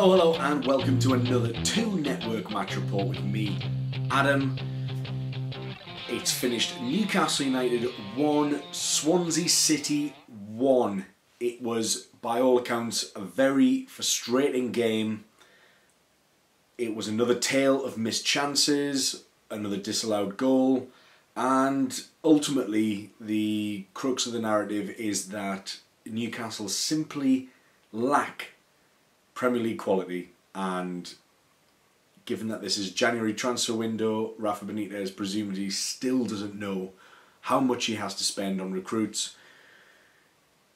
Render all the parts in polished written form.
Hello, and welcome to another 2 Network match report with me, Adam. It's finished Newcastle United 1, Swansea City 1. It was, by all accounts, a very frustrating game. It was another tale of missed chances, another disallowed goal, and ultimately the crux of the narrative is that Newcastle simply lack Premier League quality, and given that this is January transfer window, Rafa Benitez presumably still doesn't know how much he has to spend on recruits.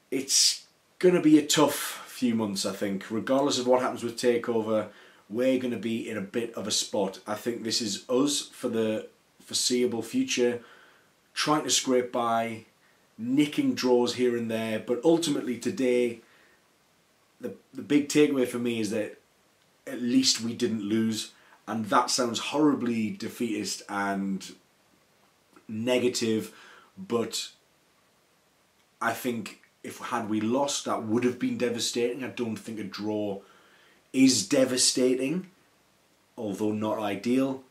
It's going to be a tough few months, I think. Regardless of what happens with takeover, we're going to be in a bit of a spot. I think this is us for the foreseeable future, trying to scrape by, nicking draws here and there, but ultimately today, the big takeaway for me is that at least we didn't lose, and that sounds horribly defeatist and negative, but I think had we lost, that would have been devastating. I don't think a draw is devastating, although not ideal,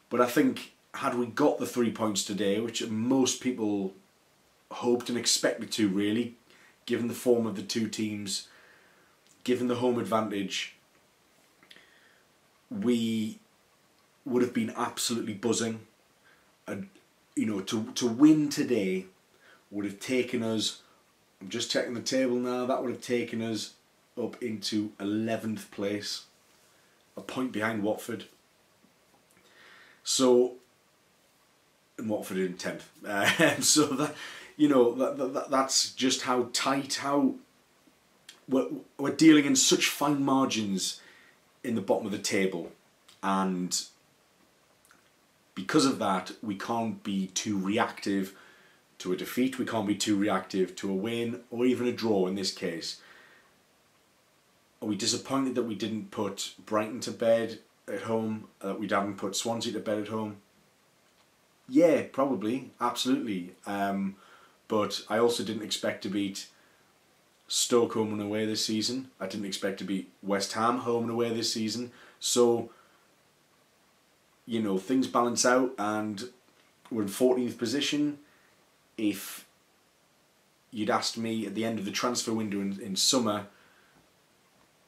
but I think had we got the 3 points today, which most people hoped and expected to really, given the form of the two teams, given the home advantage, we would have been absolutely buzzing. And to win today would have taken us, I'm just checking the table now, that would have taken us up into 11th place, a point behind Watford. So, and Watford in 10th. So that that's just how tight, how we're dealing in such fine margins in the bottom of the table, and because of that we can't be too reactive to a defeat, we can't be too reactive to a win or even a draw in this case. Are we disappointed that we didn't put Brighton to bed at home, that we haven't put Swansea to bed at home? Yeah, probably, absolutely. But I also didn't expect to beat Stoke home and away this season. I didn't expect to beat West Ham home and away this season. So, things balance out and we're in 14th position. If you'd asked me at the end of the transfer window in summer,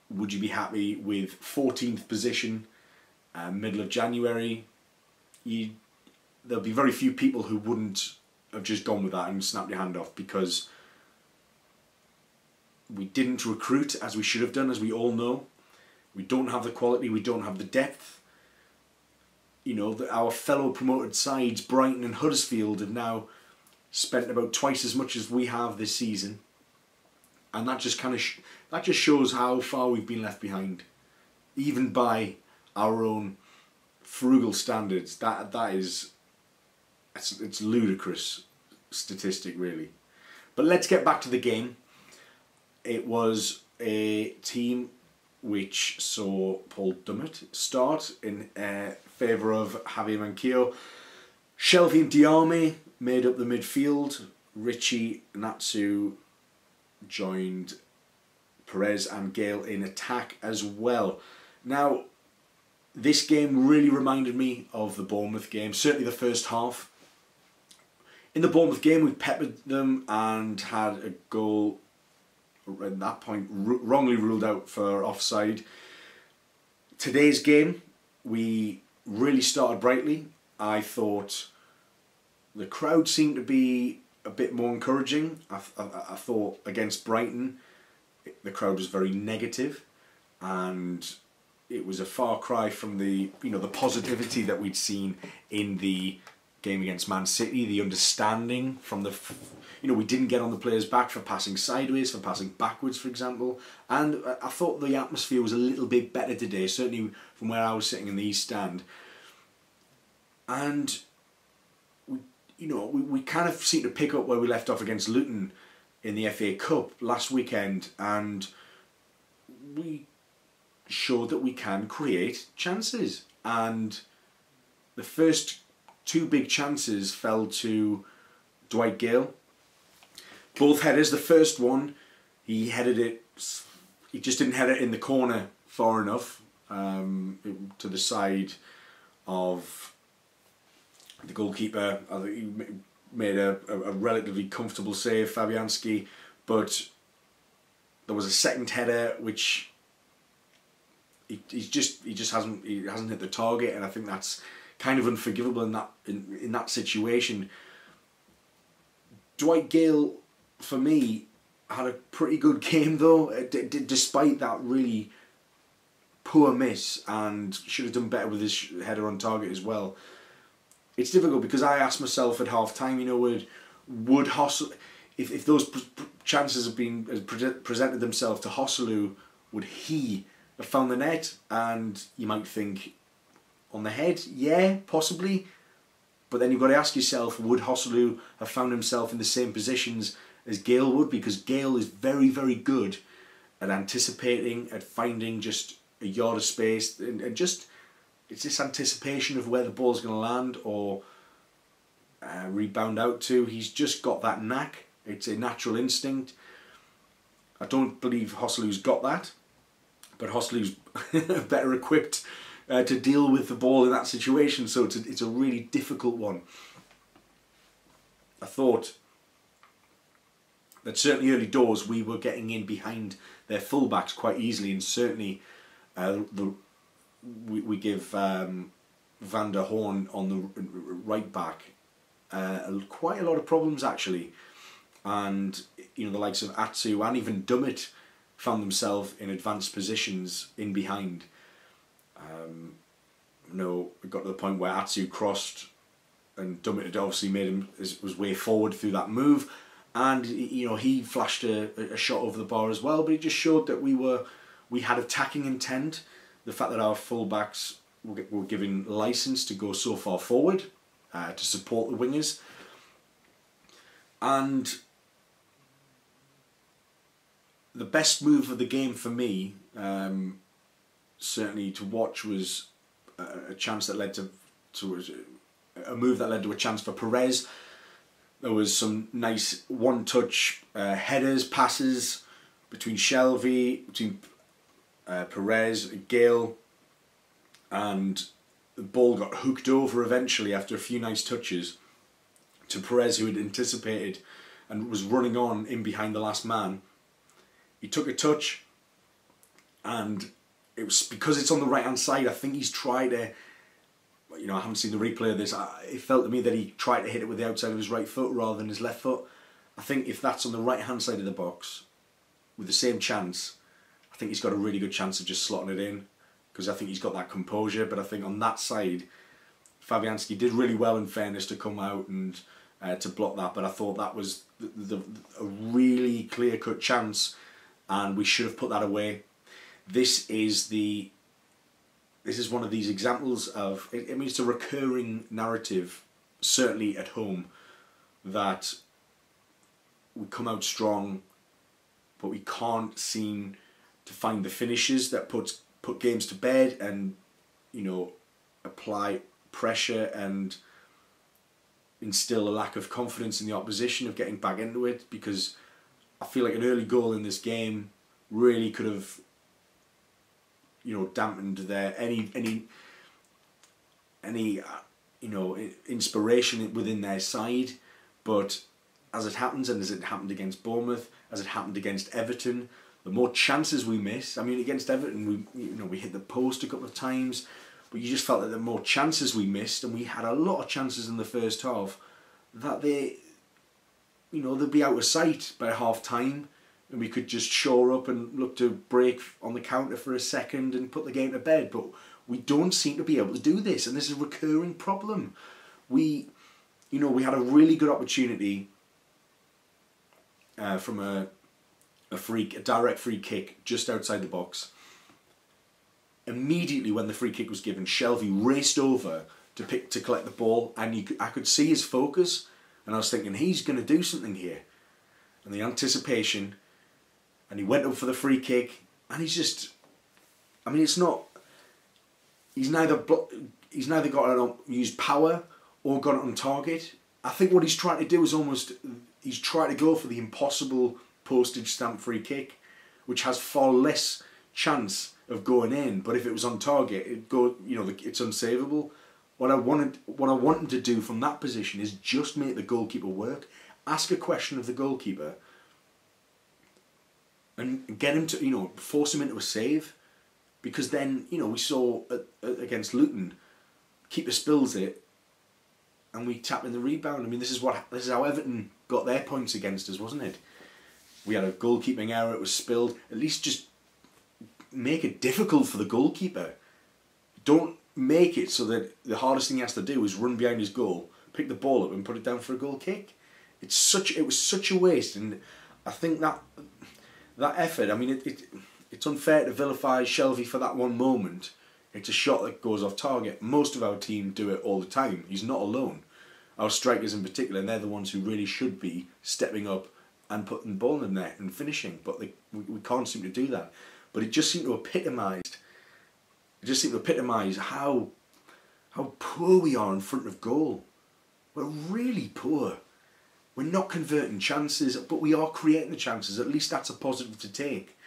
would you be happy with 14th position, middle of January? There'll be very few people who wouldn't have just gone with that and snapped your hand off, because we didn't recruit as we should have done, as we all know. We don't have the quality, we don't have the depth. Our fellow promoted sides, Brighton and Huddersfield, have now spent about twice as much as we have this season, and that just that just shows how far we've been left behind, even by our own frugal standards. It's ludicrous statistic, really. But let's get back to the game. It was a team which saw Paul Dummett start in favour of Javier Manquillo. Shelvey and Diarmi made up the midfield. Richie Natsu joined Perez and Gale in attack as well. Now, this game really reminded me of the Bournemouth game, certainly the first half. In the Bournemouth game, we peppered them and had a goal at that point wrongly ruled out for offside. Today's game, we really started brightly. I thought the crowd seemed to be a bit more encouraging. I thought against Brighton, the crowd was very negative, and it was a far cry from the the positivity that we'd seen in the game against Man City. The understanding from the we didn't get on the players' back for passing sideways, for passing backwards, for example. And I thought the atmosphere was a little bit better today, certainly from where I was sitting in the East Stand. And we kind of seemed to pick up where we left off against Luton in the FA Cup last weekend, and we showed that we can create chances. And the first 2 big chances fell to Dwight Gale. Both headers. The first one, he headed it, he just didn't head it in the corner far enough to the side of the goalkeeper. I think he made a relatively comfortable save, Fabianski, but there was a second header which he just hasn't hit the target, and I think that's kind of unforgivable in that situation. Dwight Gale, for me, had a pretty good game though, despite that really poor miss, and should have done better with his header on target as well. It's difficult because I asked myself at half time, would Hosselu, if those chances have been presented themselves to Hosselu, would he have found the net? And you might think, on the head, yeah, possibly. But then you've got to ask yourself, would Hosselu have found himself in the same positions as Gale would? Because Gale is very, very good at anticipating, at finding just a yard of space, and just, it's this anticipation of where the ball's going to land or rebound out to. He's just got that knack. It's a natural instinct. I don't believe Hosselu's got that, but Hosselu's better equipped to deal with the ball in that situation, so it's a really difficult one. I thought that certainly early doors we were getting in behind their fullbacks quite easily, and certainly we give Van der Horn on the right back quite a lot of problems actually, and the likes of Atsu and even Dummett found themselves in advanced positions in behind. It got to the point where Atsu crossed, and Dummett had obviously made his way forward through that move, and he flashed a shot over the bar as well. But it just showed that we had attacking intent. The fact that our fullbacks were given license to go so far forward to support the wingers, and the best move of the game for me, certainly to watch, was a chance that led to a move that led to a chance for Perez. There was some nice one-touch headers, passes between Shelvey, between Perez, Gale, and the ball got hooked over eventually after a few nice touches to Perez, who had anticipated and was running on in behind the last man. He took a touch, and it was because it's on the right hand side. I think he's tried to, I haven't seen the replay of this. It felt to me that he tried to hit it with the outside of his right foot rather than his left foot. I think if that's on the right hand side of the box with the same chance, I think he's got a really good chance of just slotting it in, because I think he's got that composure. But I think on that side, Fabianski did really well, in fairness, to come out and to block that. But I thought that was a really clear-cut chance, and we should have put that away. This is one of these examples of, it's a recurring narrative, certainly at home, that we come out strong, but we can't seem to find the finishes that put games to bed and apply pressure and instill a lack of confidence in the opposition of getting back into it. Because I feel like an early goal in this game really could have dampened their any inspiration within their side. But as it happens, and as it happened against Bournemouth, as it happened against Everton, the more chances we miss. I mean, against Everton, we hit the post a couple of times, but you just felt that the more chances we missed, and we had a lot of chances in the first half, that they'd be out of sight by half time, and we could just shore up and look to break on the counter for a second and put the game to bed. But we don't seem to be able to do this, and this is a recurring problem. We had a really good opportunity from a direct free kick just outside the box. Immediately when the free kick was given, Shelvey raced over to collect the ball, and I could see his focus, and I was thinking, he's going to do something here. And the anticipation, and he went up for the free kick, and he's neither got to use power or got it on target. I think what he's trying to do is he's trying to go for the impossible postage stamp free kick, which has far less chance of going in, but if it was on target, it'd go, you know, it's unsavable. What I wanted to do from that position is just make the goalkeeper work, ask a question of the goalkeeper, and get him to, you know, force him into a save, because then, you know, we saw against Luton, keeper spills it, and we tap in the rebound. I mean, this is how Everton got their points against us, wasn't it? We had a goalkeeping error, it was spilled. At least just make it difficult for the goalkeeper. Don't make it so that the hardest thing he has to do is run behind his goal, pick the ball up and put it down for a goal kick. It was such a waste, and I think that effort, I mean, it's unfair to vilify Shelvey for that one moment. It's a shot that goes off target. Most of our team do it all the time. He's not alone. Our strikers in particular, and they're the ones who really should be stepping up and putting the ball in the net and finishing, but we can't seem to do that. But it just seemed to epitomise how poor we are in front of goal. We're really poor. We're not converting chances, but we are creating the chances. At least that's a positive to take.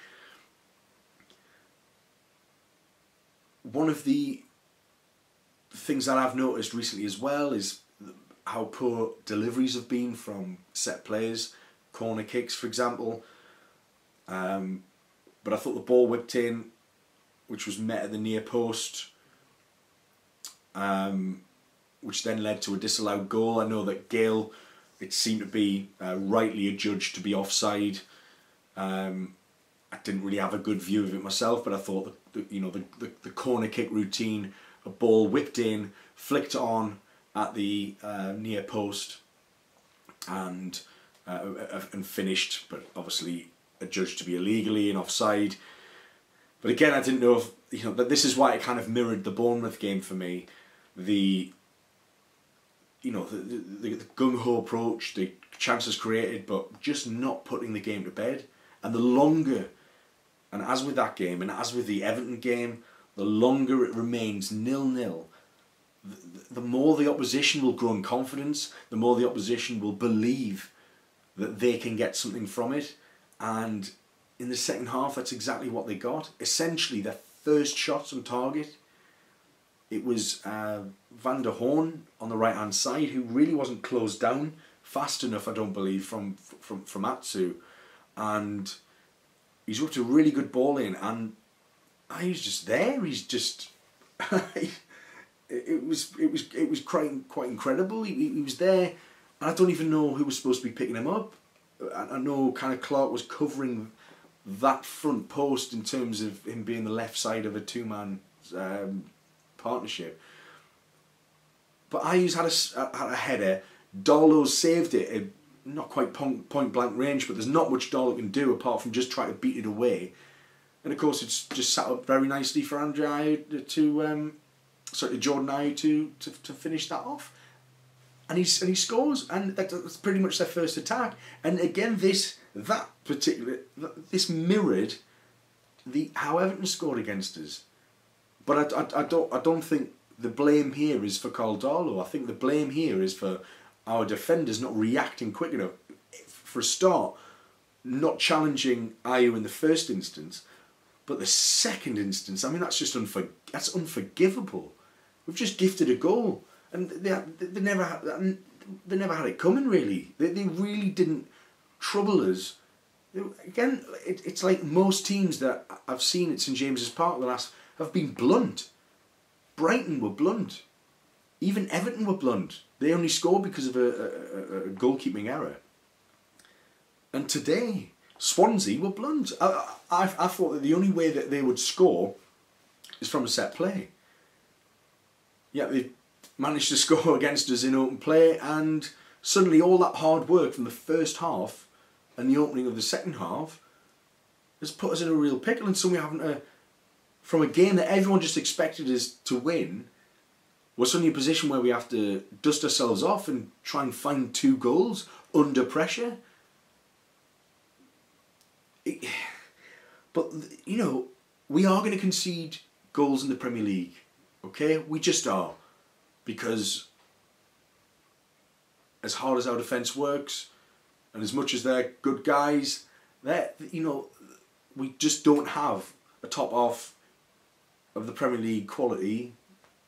One of the things that I've noticed recently as well is how poor deliveries have been from set players, corner kicks, for example. But I thought the ball whipped in, which was met at the near post, which then led to a disallowed goal. I know that Gale, it seemed to be rightly adjudged to be offside. I didn't really have a good view of it myself, but I thought the corner kick routine, a ball whipped in, flicked on at the near post, and finished, but obviously adjudged to be illegally and offside. But again, I didn't know if, you know, that this is why it kind of mirrored the Bournemouth game for me. The gung-ho approach, the chances created, but just not putting the game to bed. And the longer, and as with that game, and as with the Everton game, the longer it remains 0-0, the more the opposition will grow in confidence, the more the opposition will believe that they can get something from it. And in the second half, that's exactly what they got. Essentially, their first shots on target, it was Van der Horn on the right-hand side, who really wasn't closed down fast enough, I don't believe, from Atsu. And he's whipped a really good ball in, and he's just there. He's just... it was quite incredible. He was there, and I don't even know who was supposed to be picking him up. I know kind of Clark was covering that front post in terms of him being the left side of a two-man partnership. But Ayu's had a header. Darlow saved it at not quite point blank range, but there's not much Darlow can do apart from just try to beat it away. And of course, it's just sat up very nicely for Jordan Ayew to finish that off. And he scores, and that's pretty much their first attack. And again, this mirrored how Everton scored against us. But I don't think the blame here is for Carl Darlow. I think the blame here is for our defenders not reacting quick enough. For a start, not challenging Ayew in the first instance, but the second instance, I mean, that's unforgivable. We've just gifted a goal. And they never had it coming, really. They really didn't trouble us. Again, it's like most teams that I've seen at St James's Park have been blunt. Brighton were blunt. Even Everton were blunt. They only scored because of a goalkeeping error. And today, Swansea were blunt. I thought that the only way that they would score is from a set play. Yeah, they managed to score against us in open play, and suddenly all that hard work from the first half and the opening of the second half has put us in a real pickle, and suddenly having to, from a game that everyone just expected us to win, we're suddenly in a position where we have to dust ourselves off and try and find 2 goals under pressure. But, you know, we are going to concede goals in the Premier League, okay? We just are. Because as hard as our defence works, and as much as they're good guys, we just don't have a top half of the Premier League quality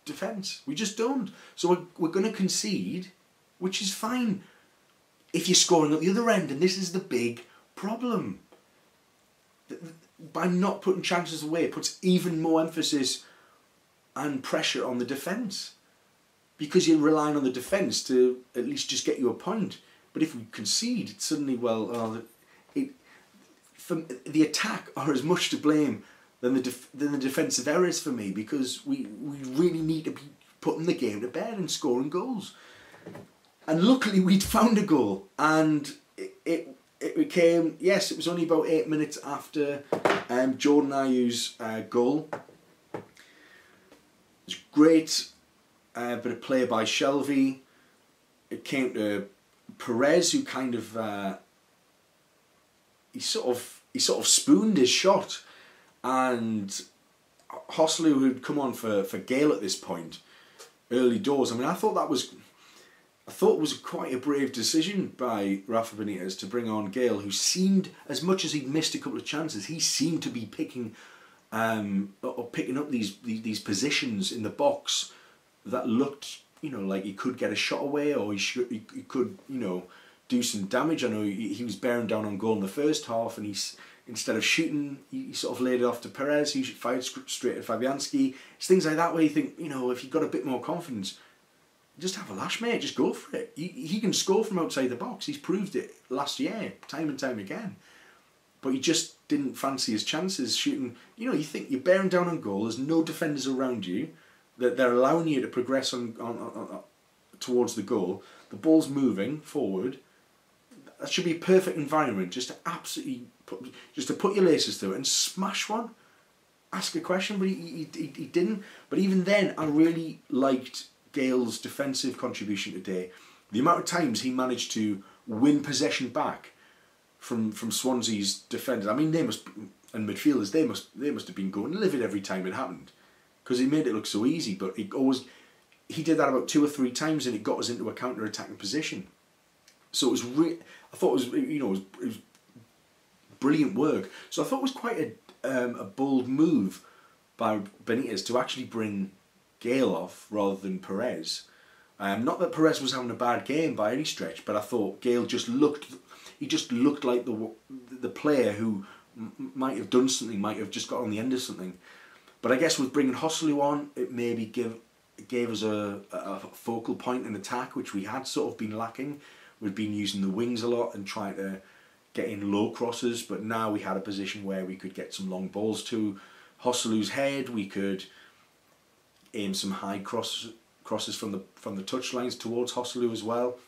defence. We just don't. So we're going to concede, which is fine if you're scoring at the other end, and this is the big problem. By not putting chances away, it puts even more emphasis and pressure on the defence, because you're relying on the defence to at least just get you a point. But if we concede, it's suddenly, the attack are as much to blame than the defensive errors for me, because we really need to be putting the game to bed and scoring goals. And luckily we'd found a goal, and it became, yes, it was only about 8 minutes after Jordan Ayew's goal. It was great bit of play by Shelvey. It came to Perez, who kind of he sort of spooned his shot, and Hosselu, who'd come on for Gale at this point, early doors. I mean, I thought it was quite a brave decision by Rafa Benitez to bring on Gale, who seemed, as much as he'd missed a couple of chances, he seemed to be picking up these positions in the box that looked, like he could get a shot away, or he could, do some damage. I know he was bearing down on goal in the first half, and instead of shooting, he sort of laid it off to Perez, who fired straight at Fabianski. It's things like that where you think, if you've got a bit more confidence, just have a lash, mate. Just go for it. He can score from outside the box. He's proved it last year, time and time again. But he just didn't fancy his chances shooting. You think you're bearing down on goal. There's no defenders around you. That they're allowing you to progress on towards the goal. The ball's moving forward. That should be a perfect environment just to absolutely put your laces through it and smash one. Ask a question, but he didn't. But even then, I really liked Gale's defensive contribution today. The amount of times he managed to win possession back from Swansea's defenders. I mean, and midfielders, they must have been going livid every time it happened, because he made it look so easy. But he did that about 2 or 3 times, and it got us into a counter-attacking position. So it was I thought it was brilliant work. So I thought it was quite a bold move by Benitez to actually bring Gale off rather than Perez. Not that Perez was having a bad game by any stretch, but I thought Gale just looked like the player who might have done something, might have just got on the end of something. But I guess with bringing Hosselu on, it maybe gave us a focal point in attack, which we had sort of been lacking. We'd been using the wings a lot and trying to get in low crosses, but now we had a position where we could get some long balls to Hosselu's head. We could aim some high crosses from the touchlines towards Hosselu as well.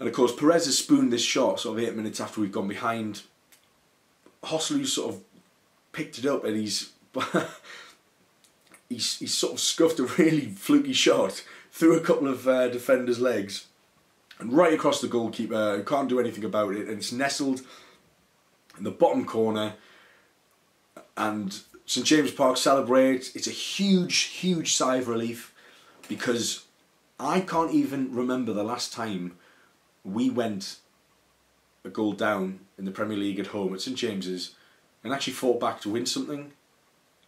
And of course, Perez has spooned this shot sort of 8 minutes after we've gone behind. Hosselu sort of picked it up, and he's sort of scuffed a really fluky shot through a couple of defenders' legs and right across the goalkeeper, who can't do anything about it, and it's nestled in the bottom corner. And St James Park celebrates. It's a huge sigh of relief, because I can't even remember the last time we went a goal down in the Premier League at home at St James's and actually fought back to win something.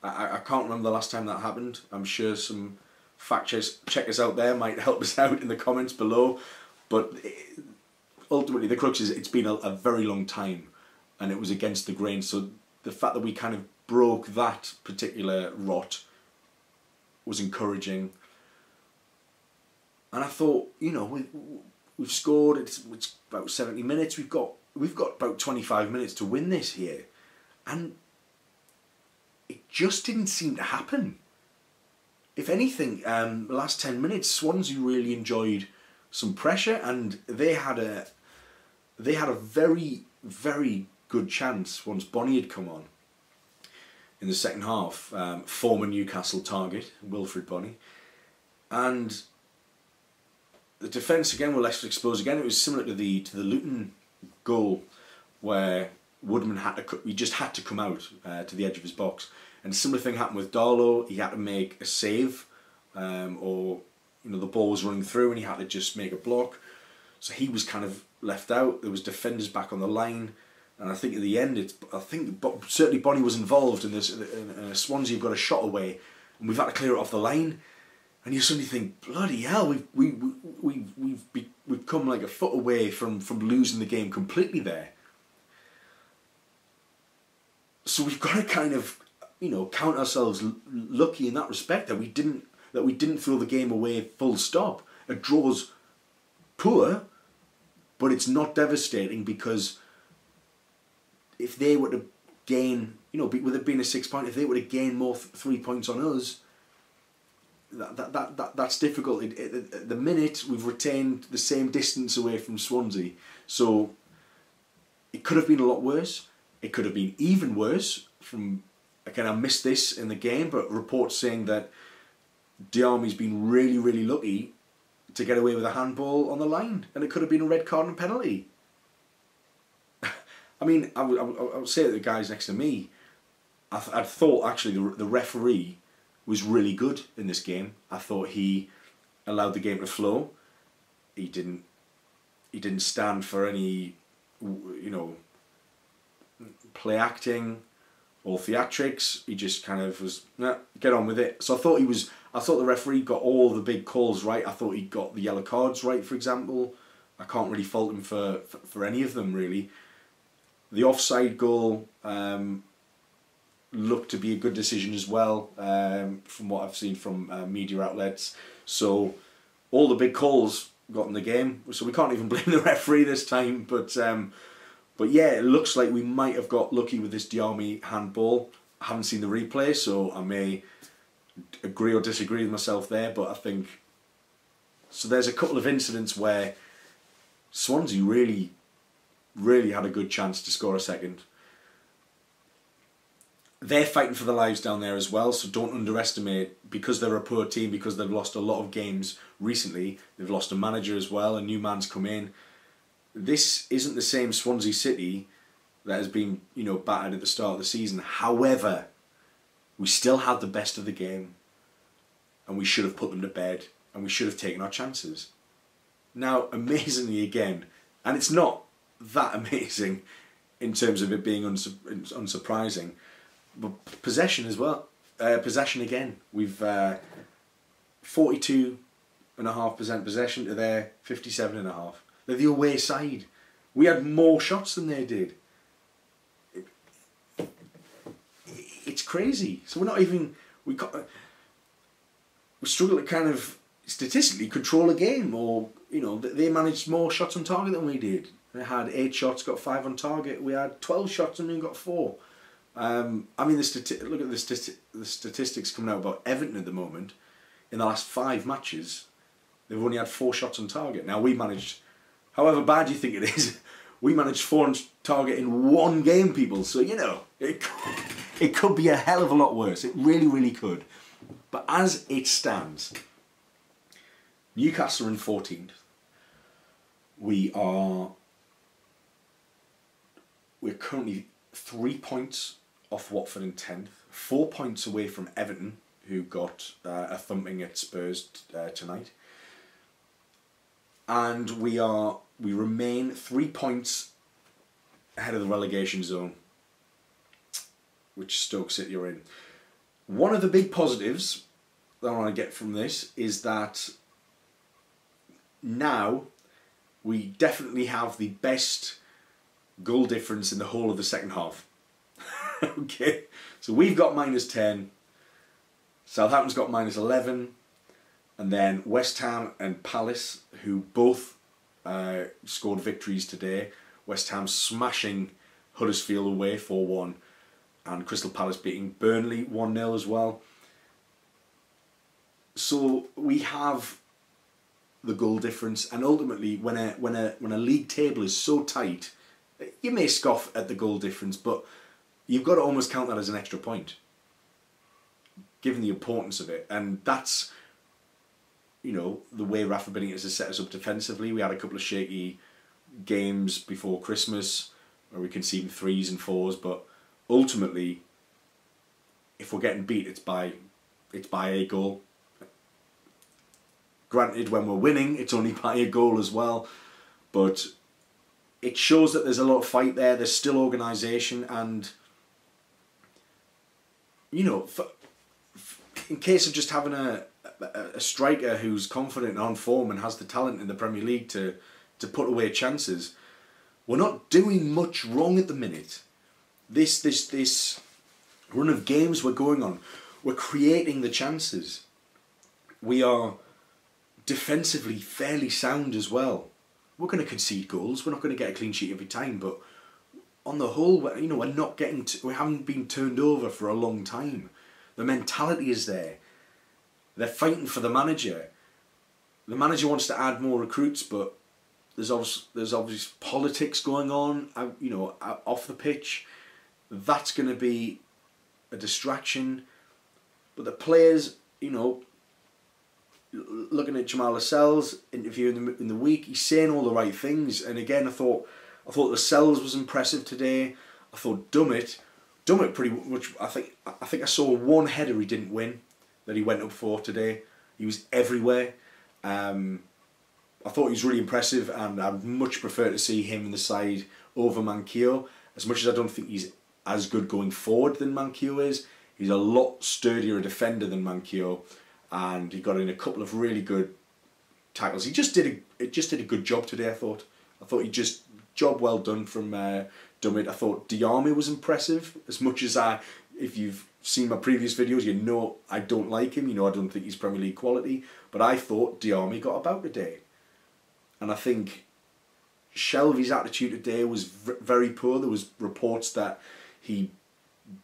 I can't remember the last time that happened. I'm sure some fact checkers out there might help us out in the comments below. But ultimately, the crux is it's been a very long time, and it was against the grain. So the fact that we kind of broke that particular rot was encouraging. And I thought, we've scored. It's about 70 minutes. We've got about 25 minutes to win this here, and it just didn't seem to happen. If anything, the last 10 minutes, Swansea really enjoyed some pressure, and they had a very, very good chance once Bonnie had come on in the second half. Former Newcastle target, Wilfred Bonnie. And the defence again were less exposed again. It was similar to the Luton goal, where Woodman he just had to come out to the edge of his box. And a similar thing happened with Darlow. He had to make a save, or the ball was running through and he had to just make a block. So he was kind of left out. There was defenders back on the line. And I think at the end, certainly Bonnie was involved in this. Swansea have got a shot away, and we've had to clear it off the line. And you suddenly think, bloody hell, we've come like a foot away from losing the game completely there. So we've got to kind of, count ourselves lucky in that respect that we didn't throw the game away full stop. A draw's poor, but it's not devastating, because if they were to gain, with it being a 6 point, if they were to gain more 3 points on us, that's difficult. At the minute, we've retained the same distance away from Swansea, so it could have been a lot worse. It could have been even worse. Again, I missed this in the game, but reports saying that Diarmy's been really, really lucky to get away with a handball on the line, and it could have been a red card and penalty. I mean, I would say to the guys next to me, I'd thought actually the referee was really good in this game. I thought he allowed the game to flow. He didn't stand for any, play acting or theatrics. He just kind of was, nah, get on with it. So I thought the referee got all the big calls right. I thought he got the yellow cards right, for example. I can't really fault him for any of them, really. The offside goal looked to be a good decision as well, from what I've seen from media outlets. So all the big calls got in the game, so we can't even blame the referee this time. But yeah, it looks like we might have got lucky with this Diarmy handball. I haven't seen the replay, so I may agree or disagree with myself there, but I think... So there's a couple of incidents where Swansea really had a good chance to score a second. They're fighting for their lives down there as well, so don't underestimate, because they're a poor team, because they've lost a lot of games recently, they've lost a manager as well, a new man's come in. This isn't the same Swansea City that has been, battered at the start of the season. However, we still had the best of the game, and we should have put them to bed, and we should have taken our chances. Now, amazingly again, and it's not that amazing in terms of it being unsurprising, but possession as well. Possession again. We've 42.5% possession to their 57.5%. They're the away side. We had more shots than they did. It's crazy. So we're not even... We struggle to kind of statistically control a game, or, they managed more shots on target than we did. They had 8 shots, got 5 on target. We had 12 shots and we got 4. I mean, look at the statistics coming out about Everton at the moment. In the last 5 matches, they've only had 4 shots on target. Now, we managed, however bad you think it is, we managed 4 on target in 1 game, people. So, it could be a hell of a lot worse. It really, really could. But as it stands, Newcastle in 14th. We're currently 3 points off Watford in 10th, 4 points away from Everton, who got a thumping at Spurs tonight, and we remain 3 points ahead of the relegation zone, which Stoke City are in. One of the big positives that I want to get from this is that now we definitely have the best goal difference in the whole of the second half. Okay, so we've got -10, Southampton's got -11, and then West Ham and Palace, who both scored victories today. West Ham smashing Huddersfield away 4-1, and Crystal Palace beating Burnley 1-0 as well. So we have the goal difference, and ultimately when a league table is so tight, you may scoff at the goal difference, but you've got to almost count that as an extra point, given the importance of it. And that's, the way Rafa Benitez has set us up defensively. We had a couple of shaky games before Christmas where we conceded 3s and 4s, but ultimately, if we're getting beat, it's by a goal. Granted, when we're winning, it's only by a goal as well, but it shows that there's a lot of fight there. There's still organisation, and you know, in case of just having a striker who's confident and on form and has the talent in the Premier League to put away chances, we're not doing much wrong at the minute. This run of games we're going on, we're creating the chances. We are defensively fairly sound as well. We're going to concede goals. We're not going to get a clean sheet every time, but on the whole, you know, we're not getting. We haven't been turned over for a long time. The mentality is there. They're fighting for the manager. The manager wants to add more recruits, but there's obvious politics going on. You know, off the pitch. That's going to be a distraction. But the players, you know, looking at Jamal Lascelles' interview in the week, he's saying all the right things. And again, I thought Lascelles was impressive today. I thought Dummett pretty much. I think I saw one header he didn't win that he went up for today. He was everywhere. I thought he was really impressive, and I'd much prefer to see him in the side over Manquillo. As much as I don't think he's as good going forward than Manquillo is, he's a lot sturdier a defender than Manquillo, and he got in a couple of really good tackles. He just did a good job today. I thought job well done from Dummett. I thought Diarmi was impressive. As much as if you've seen my previous videos, you know I don't like him. You know I don't think he's Premier League quality. But I thought Diarmi got about today, and I think Shelvey's attitude today was very poor. There was reports that he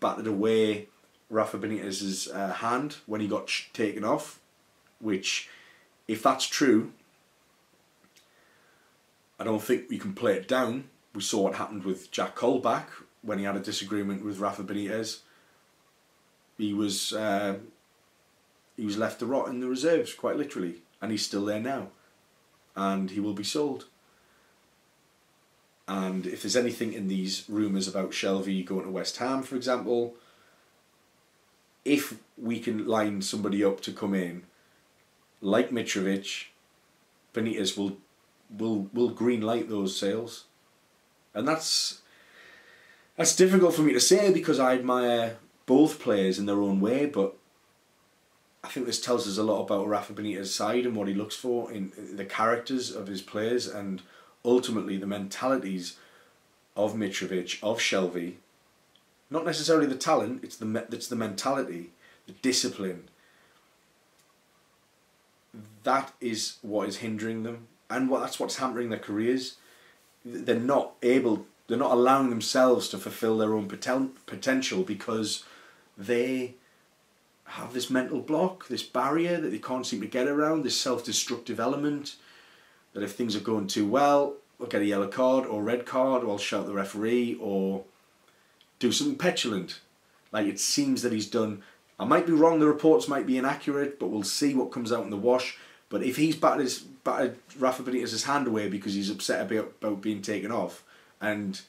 batted away Rafa Benitez's hand when he got taken off, which, if that's true, I don't think we can play it down. We saw what happened with Jack Colback when he had a disagreement with Rafa Benitez. He was left to rot in the reserves, quite literally, and he's still there now, and he will be sold. And if there's anything in these rumours about Shelvey going to West Ham, for example, if we can line somebody up to come in, like Mitrovic, Benitez will green light those sales, and that's difficult for me to say because I admire both players in their own way, but I think this tells us a lot about Rafa Benitez's side and what he looks for in the characters of his players, and ultimately the mentalities of Mitrovic, of Shelvey. Not necessarily the talent, it's the mentality, the discipline. That is what is hindering them, and that's what's hampering their careers. They're not allowing themselves to fulfill their own potential because they have this mental block, this barrier that they can't seem to get around, this self-destructive element, that if things are going too well, I'll get a yellow card or red card, or I'll shout at the referee, or do something petulant, like it seems that he's done. I might be wrong, the reports might be inaccurate, but we'll see what comes out in the wash. But if he's batted Rafa Benitez's hand away because he's upset about being taken off, and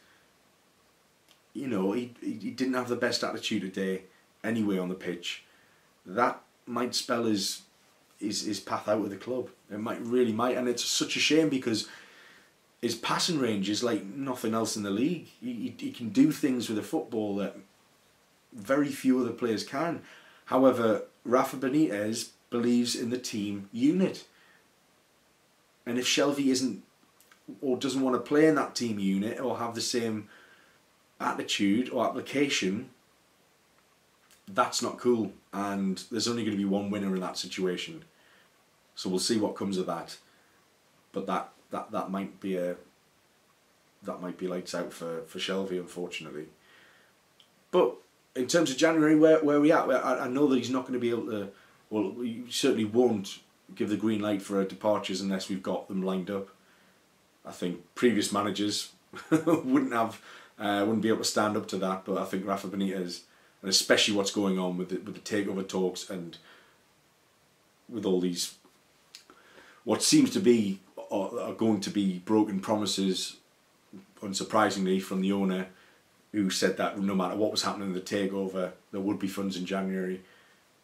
you know he didn't have the best attitude today anyway on the pitch, that might spell his path out of the club. It really might, and it's such a shame because his passing range is like nothing else in the league. He can do things with a football that very few other players can. However, Rafa Benitez believes in the team unit. And if Shelvey isn't, or doesn't want to play in that team unit, or have the same attitude or application, that's not cool. And there's only going to be one winner in that situation. So we'll see what comes of that. But that might be lights out for Shelvey, unfortunately. But in terms of January, where are we at? I know that he's not going to be able to. Well, we certainly won't give the green light for departures unless we've got them lined up. I think previous managers wouldn't be able to stand up to that. But I think Rafa Benitez, and especially what's going on with the takeover talks and with all these what seems to be are going to be broken promises, unsurprisingly, from the owner, who said that no matter what was happening in the takeover, there would be funds in January.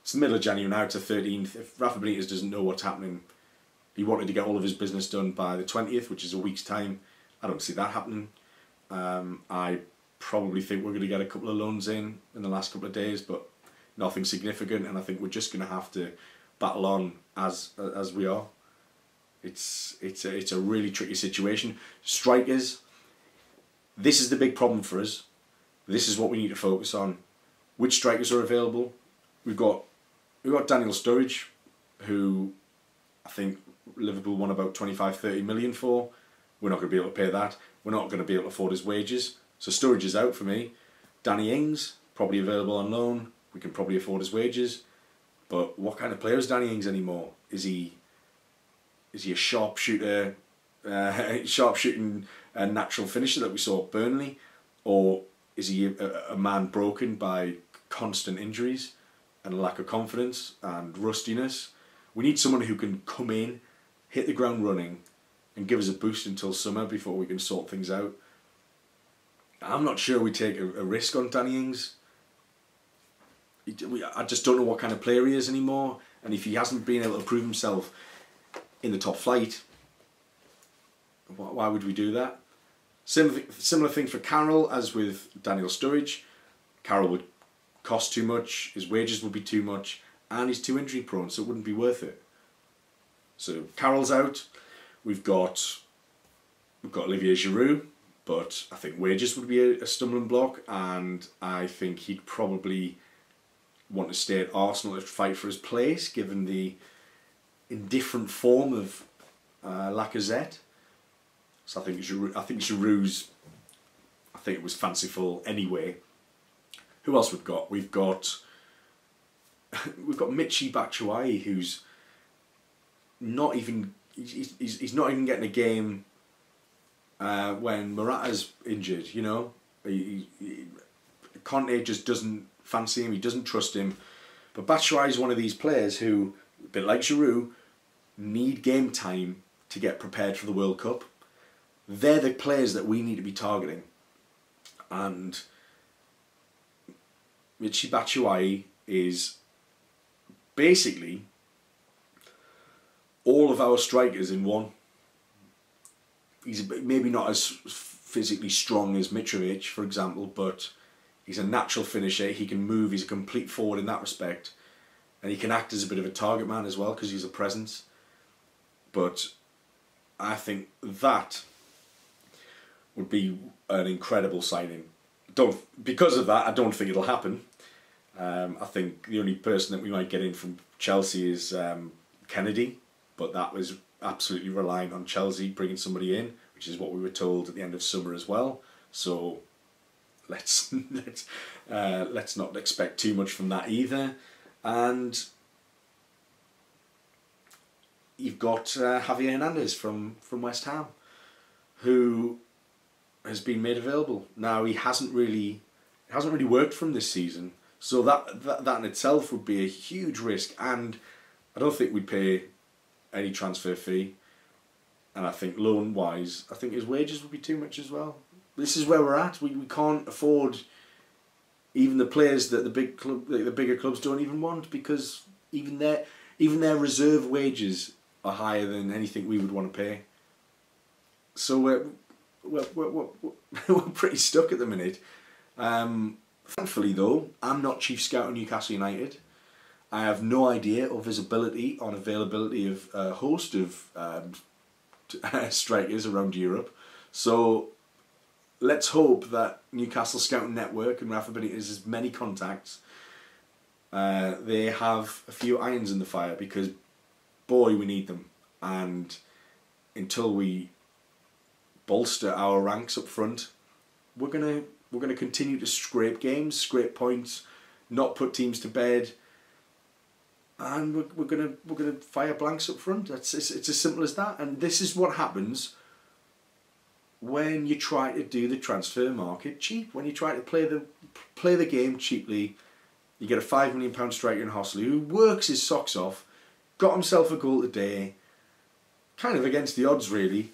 It's the middle of January now, it's the 13th. If Rafa Benitez doesn't know what's happening, he wanted to get all of his business done by the 20th, which is a week's time. I don't see that happening. I probably think we're going to get a couple of loans in the last couple of days, but nothing significant, and I think we're just going to have to battle on as we are. It's a really tricky situation. Strikers, this is the big problem for us. This is what we need to focus on. Which strikers are available? We've got Daniel Sturridge, who I think Liverpool won about 25-30 million for. We're not going to be able to pay that. We're not going to be able to afford his wages. So Sturridge is out for me. Danny Ings, probably available on loan. We can probably afford his wages. But what kind of player is Danny Ings anymore? Is he a sharpshooter, sharpshooting natural finisher that we saw at Burnley? Or is he a man broken by constant injuries and a lack of confidence and rustiness? We need someone who can come in, hit the ground running, and give us a boost until summer before we can sort things out. I'm not sure we take a risk on Danny Ings. I just don't know what kind of player he is anymore, and if he hasn't been able to prove himself in the top flight, why would we do that? Similar thing for Carroll as with Daniel Sturridge. Carroll would cost too much, his wages would be too much, and he's too injury prone, so it wouldn't be worth it. So Carroll's out. We've got Olivier Giroud, but I think wages would be a stumbling block, and I think he'd probably want to stay at Arsenal to fight for his place, given the indifferent form of Lacazette. So I think Giroud's, I think it was fanciful anyway. Who else we've got? We've got Michy Batshuayi, who's not even he's not even getting a game when Morata's injured. You know, Conte just doesn't fancy him. He doesn't trust him. But Batshuayi is one of these players who, a bit like Giroud, need game time to get prepared for the World Cup. They're the players that we need to be targeting. And Michy Batshuayi is basically all of our strikers in one. He's maybe not as physically strong as Mitrovic, for example, but he's a natural finisher. He can move. He's a complete forward in that respect. And he can act as a bit of a target man as well because he's a presence. But I think that would be an incredible signing. Because of that, I don't think it'll happen. I think the only person that we might get in from Chelsea is Kennedy, but that was absolutely reliant on Chelsea bringing somebody in, which is what we were told at the end of summer as well. So let's not expect too much from that either. And you've got Javier Hernandez from West Ham, who has been made available. Now it hasn't really worked for him this season, so that in itself would be a huge risk, and I don't think we'd pay any transfer fee. And I think loan wise, I think his wages would be too much as well. This is where we're at. We can't afford even the players that the bigger clubs don't even want, because even their reserve wages are higher than anything we would want to pay. So we're pretty stuck at the minute. Thankfully though, I'm not chief scout of Newcastle United. I have no idea or visibility on availability of a host of strikers around Europe. So let's hope that Newcastle Scouting Network and Rafa Benitez's many contacts, they have a few irons in the fire, because boy, we need them. And until we bolster our ranks up front, we're gonna continue to scrape games, scrape points, not put teams to bed, and we're gonna fire blanks up front. It's as simple as that. And this is what happens when you try to do the transfer market cheap. When you try to play the game cheaply, you get a £5 million striker in Hossley who works his socks off, got himself a goal today, kind of against the odds really,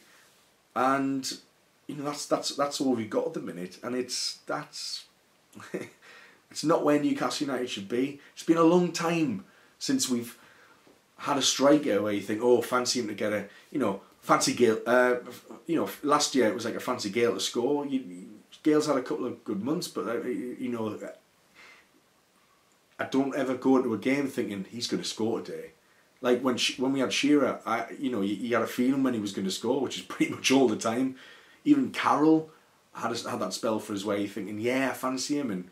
and you know that's all we've got at the minute, and it's not where Newcastle United should be. It's been a long time since we've had a striker where you think, oh, fancy him to get a, fancy Gale. You know, last year it was like a fancy Gale to score. Gale's had a couple of good months, but you know, I don't ever go into a game thinking he's going to score today. Like when we had Shearer, you know, he had a feeling when he was going to score, which is pretty much all the time. Even Carroll had that spell for his way, thinking, yeah, I fancy him. And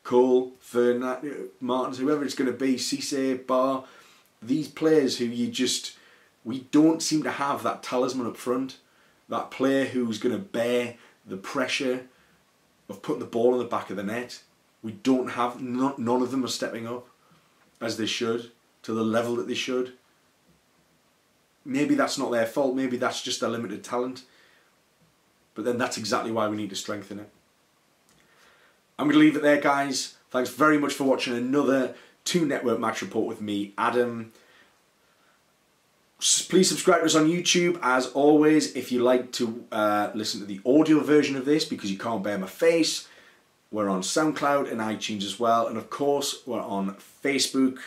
Cole, Fernand, Martins, whoever it's going to be, Cisse, Barr, these players who we don't seem to have that talisman up front, that player who's going to bear the pressure of putting the ball in the back of the net. We don't have, none of them are stepping up as they should, to the level that they should. Maybe that's not their fault, maybe that's just their limited talent. But then that's exactly why we need to strengthen it. I'm going to leave it there, guys. Thanks very much for watching another 2 Network Match Report with me, Adam. Please subscribe to us on YouTube, as always. If you like to listen to the audio version of this because you can't bear my face, we're on SoundCloud and iTunes as well. And of course, we're on Facebook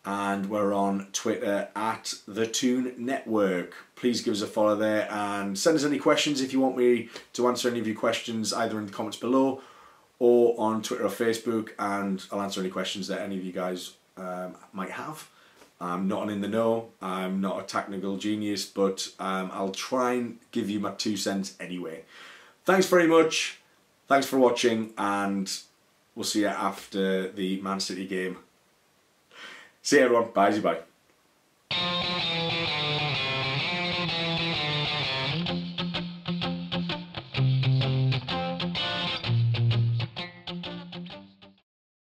and we're on Twitter at The Toon Network. Please give us a follow there and send us any questions if you want me to answer any of your questions, either in the comments below or on Twitter or Facebook, and I'll answer any questions that any of you guys might have. I'm not an in the know, I'm not a technical genius, but I'll try and give you my 2 cents anyway. Thanks very much, thanks for watching, and we'll see you after the Man City game. See you everyone, bye.